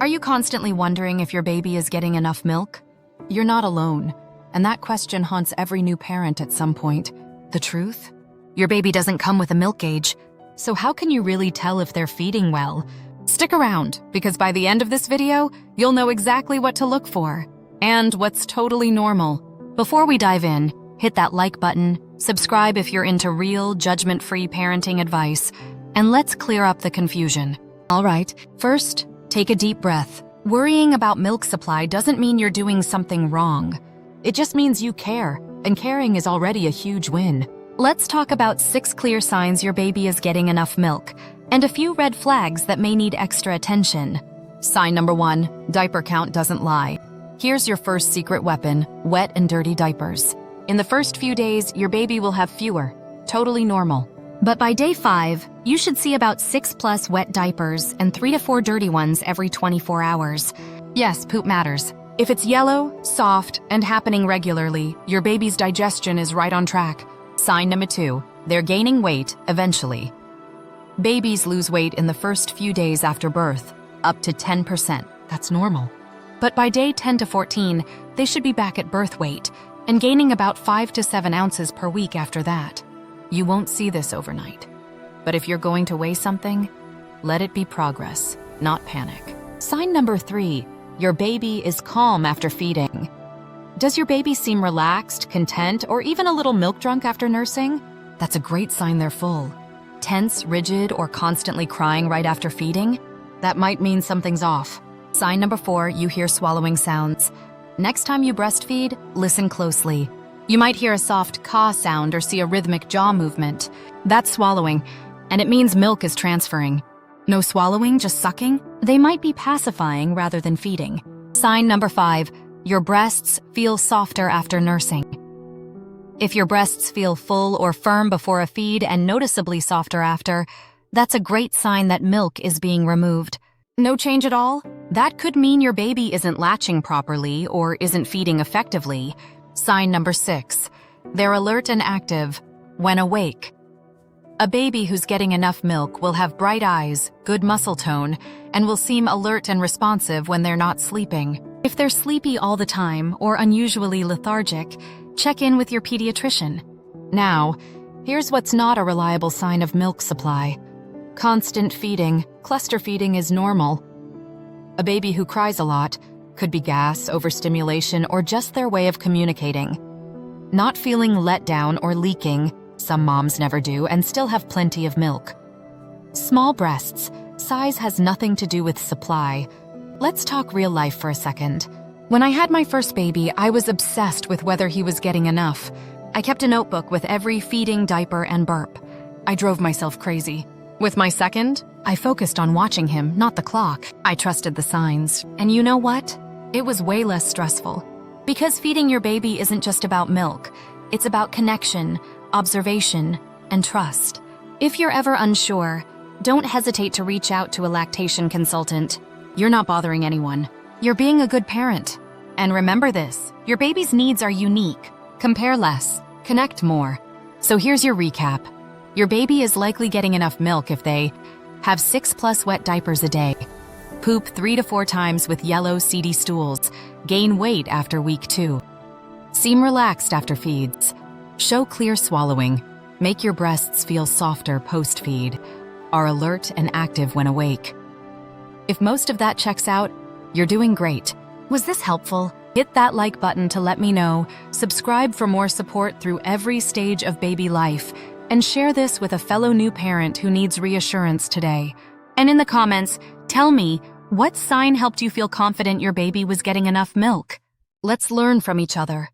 Are you constantly wondering if your baby is getting enough milk? You're not alone, and that question haunts every new parent at some point. The truth? Your baby doesn't come with a milk gauge, so how can you really tell if they're feeding well? Stick around, because by the end of this video, you'll know exactly what to look for, and what's totally normal. Before we dive in, hit that like button, subscribe if you're into real, judgment-free parenting advice, and let's clear up the confusion. All right, first, take a deep breath. Worrying about milk supply doesn't mean you're doing something wrong. It just means you care, and caring is already a huge win. Let's talk about 6 clear signs your baby is getting enough milk, and a few red flags that may need extra attention. Sign number 1, diaper count doesn't lie. Here's your first secret weapon, wet and dirty diapers. In the first few days, your baby will have fewer, totally normal. But by day 5, you should see about 6+ wet diapers and 3 to 4 dirty ones every 24 hours. Yes, poop matters. If it's yellow, soft, and happening regularly, your baby's digestion is right on track. Sign number 2, they're gaining weight eventually. Babies lose weight in the first few days after birth, up to 10%. That's normal. But by day 10 to 14, they should be back at birth weight and gaining about 5 to 7 ounces per week after that. You won't see this overnight. But if you're going to weigh something, let it be progress, not panic. Sign number 3, your baby is calm after feeding. Does your baby seem relaxed, content, or even a little milk drunk after nursing? That's a great sign they're full. Tense, rigid, or constantly crying right after feeding? That might mean something's off. Sign number 4, you hear swallowing sounds. Next time you breastfeed, listen closely. You might hear a soft caw sound or see a rhythmic jaw movement. That's swallowing, and it means milk is transferring. No swallowing, just sucking? They might be pacifying rather than feeding. Sign number 5, your breasts feel softer after nursing. If your breasts feel full or firm before a feed and noticeably softer after, that's a great sign that milk is being removed. No change at all? That could mean your baby isn't latching properly or isn't feeding effectively. Sign number 6, they're alert and active when awake. A baby who's getting enough milk will have bright eyes, good muscle tone, and will seem alert and responsive when they're not sleeping. If they're sleepy all the time or unusually lethargic, check in with your pediatrician. Now, here's what's not a reliable sign of milk supply. Constant feeding. Cluster feeding is normal. A baby who cries a lot could be gas, overstimulation, or just their way of communicating. Not feeling let down or leaking, some moms never do, and still have plenty of milk. Small breasts. Size has nothing to do with supply. Let's talk real life for a second. When I had my first baby, I was obsessed with whether he was getting enough. I kept a notebook with every feeding, diaper, and burp. I drove myself crazy. With my second, I focused on watching him, not the clock. I trusted the signs. And you know what? It was way less stressful. Because feeding your baby isn't just about milk. It's about connection, observation, and trust. If you're ever unsure, don't hesitate to reach out to a lactation consultant. You're not bothering anyone. You're being a good parent. And remember this, your baby's needs are unique. Compare less, connect more. So here's your recap. Your baby is likely getting enough milk if they have 6+ wet diapers a day, poop 3 to 4 times with yellow, seedy stools, gain weight after week 2, seem relaxed after feeds, show clear swallowing, make your breasts feel softer post-feed, are alert and active when awake. If most of that checks out, you're doing great. Was this helpful? Hit that like button to let me know, subscribe for more support through every stage of baby life, and share this with a fellow new parent who needs reassurance today. And in the comments, tell me, what sign helped you feel confident your baby was getting enough milk? Let's learn from each other.